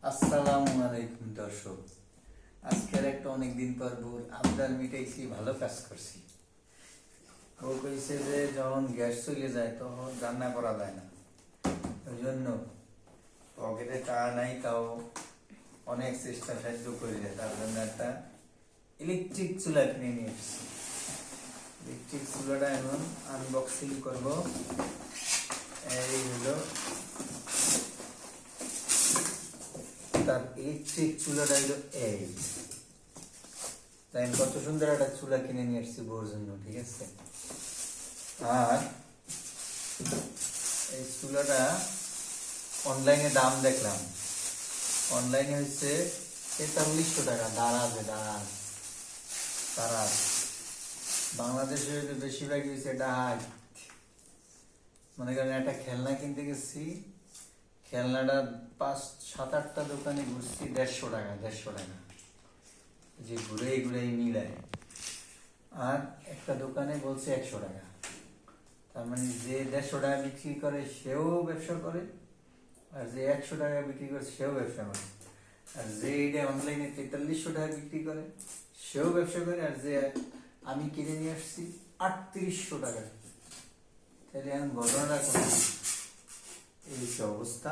আসসালামু আলাইকুম দর্শক, আজকের একটা অনেকদিন পর বউর আবদার মিটাইছি, ভালো কাজ করছি। ও কইছে যে যখন গ্যাস চলে যায় তখন রান্না করা যায় না, ওই জন্য পকেটে টাকা নাই, তাও অনেক চেষ্টা সাহায্য করে যায়। তার জন্য একটা ইলেকট্রিক চুলা কিনে নিয়ে এসেছি। ইলেকট্রিক চুলাটা এখন আনবক্সিং করব। এই হলো তার ইলেকট্রিক চুলাটা, হলো এই তাই কত সুন্দর একটা চুলা কিনে নিয়ে এসেছি বউর জন্য, ঠিক আছে। আর এই চুলাটা অনলাইনে দাম দেখলাম, অনলাইনে হচ্ছে 4300 টাকা। দারাজে দারাজ বাংলাদেশে বেশিরভাগ হয়েছে ডাহাই। মনে করেন একটা খেলনা কিনতে গেছি, খেলনাটা 5-7-8টা দোকানে ঘুরছি, 150 টাকা যে ঘুরে মিলায়। আর একটা দোকানে বলছে 100 টাকা। তার মানে যে 150 টাকা বিক্রি করে সেও ব্যবসা করে, আর যে 100 টাকা বিক্রি করে সেও ব্যবসা করে। আর যে এটা অনলাইনে 4300 টাকা বিক্রি করে সেও ব্যবসা করে। আর যে আমি কিনে নিয়ে আসছি 3800 টাকা। তাহলে এখন ঘটনাটা কোন, এই অবস্থা।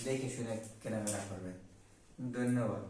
দেখে শুনে কেনাকাটা করবেন। ধন্যবাদ।